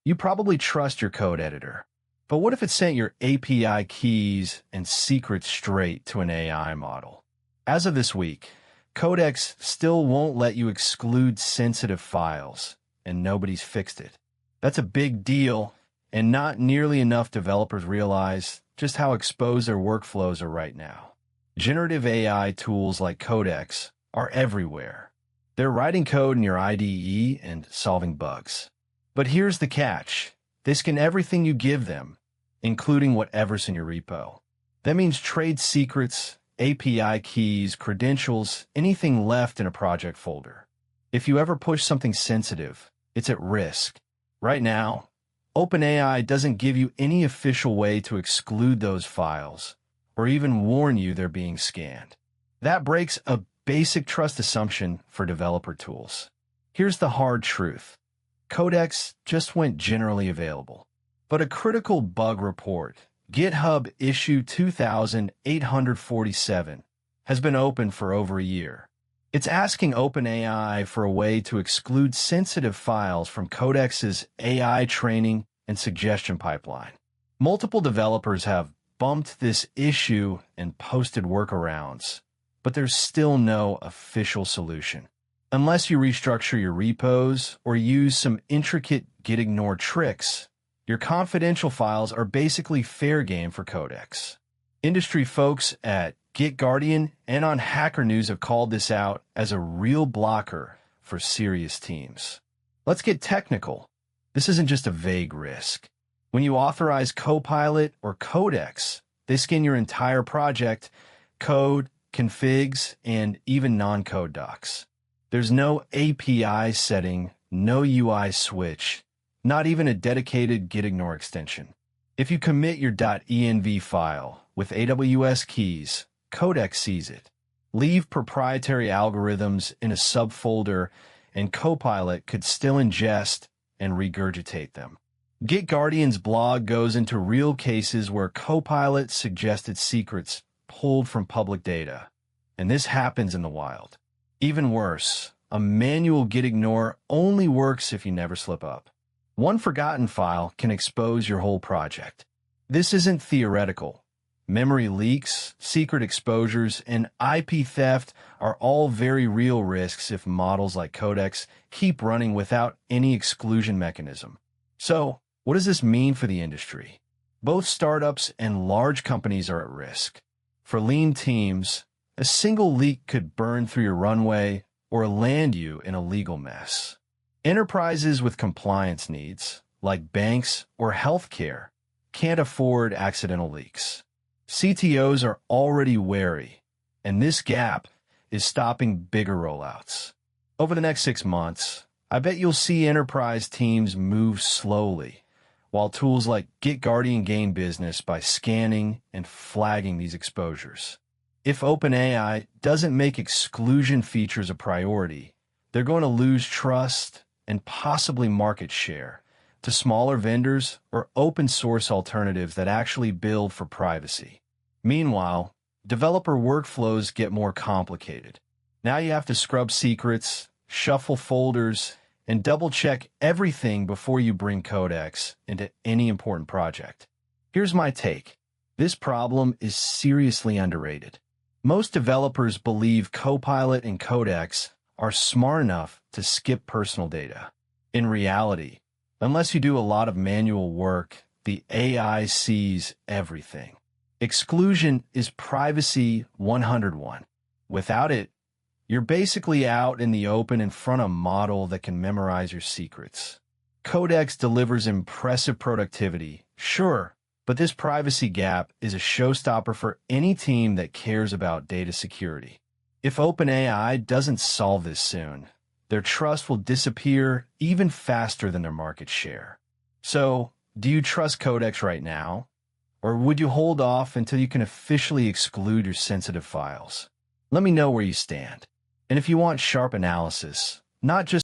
You probably trust your code editor. But what if it sent your API keys and secrets straight to an AI model? As of this week, Codex still won't let you exclude sensitive files, and nobody's fixed it. That's a big deal, and not nearly enough developers realize just how exposed their workflows are right now. Generative AI tools like Codex are everywhere. They're writing code in your IDE and solving bugs. But here's the catch. They scan everything you give them, including whatever's in your repo. That means trade secrets, API keys, credentials, anything left in a project folder. If you ever push something sensitive, it's at risk. Right now, OpenAI doesn't give you any official way to exclude those files or even warn you they're being scanned. That breaks a basic trust assumption for developer tools. Here's the hard truth. Codex just went generally available. But a critical bug report, GitHub issue 2847, has been open for over a year. It's asking OpenAI for a way to exclude sensitive files from Codex's AI training and suggestion pipeline. Multiple developers have bumped this issue and posted workarounds, but there's still no official solution. Unless you restructure your repos or use some intricate Gitignore tricks, your confidential files are basically fair game for Codex. Industry folks at GitGuardian and on Hacker News have called this out as a real blocker for serious teams. Let's get technical. This isn't just a vague risk. When you authorize Copilot or Codex, they scan your entire project, code, configs, and even non-code docs. There's no API setting, no UI switch, not even a dedicated Gitignore extension. If you commit your .env file with AWS keys, Codex sees it. Leave proprietary algorithms in a subfolder, and Copilot could still ingest and regurgitate them. GitGuardian's blog goes into real cases where Copilot suggested secrets pulled from public data, and this happens in the wild. Even worse, a manual Gitignore only works if you never slip up. One forgotten file can expose your whole project. This isn't theoretical. Memory leaks, secret exposures, and IP theft are all very real risks if models like Codex keep running without any exclusion mechanism. So, what does this mean for the industry? Both startups and large companies are at risk. For lean teams, a single leak could burn through your runway or land you in a legal mess. Enterprises with compliance needs, like banks or healthcare, can't afford accidental leaks. CTOs are already wary, and this gap is stopping bigger rollouts. Over the next 6 months, I bet you'll see enterprise teams move slowly, while tools like GitGuardian gain business by scanning and flagging these exposures. If OpenAI doesn't make exclusion features a priority, they're going to lose trust and possibly market share to smaller vendors or open source alternatives that actually build for privacy. Meanwhile, developer workflows get more complicated. Now you have to scrub secrets, shuffle folders, and double-check everything before you bring Codex into any important project. Here's my take. This problem is seriously underrated. Most developers believe Copilot and Codex are smart enough to skip personal data. In reality, unless you do a lot of manual work, the AI sees everything. Exclusion is privacy 101. Without it, you're basically out in the open in front of a model that can memorize your secrets. Codex delivers impressive productivity, sure, but this privacy gap is a showstopper for any team that cares about data security. If OpenAI doesn't solve this soon, their trust will disappear even faster than their market share. So, do you trust Codex right now? Or would you hold off until you can officially exclude your sensitive files? Let me know where you stand. And if you want sharp analysis, not just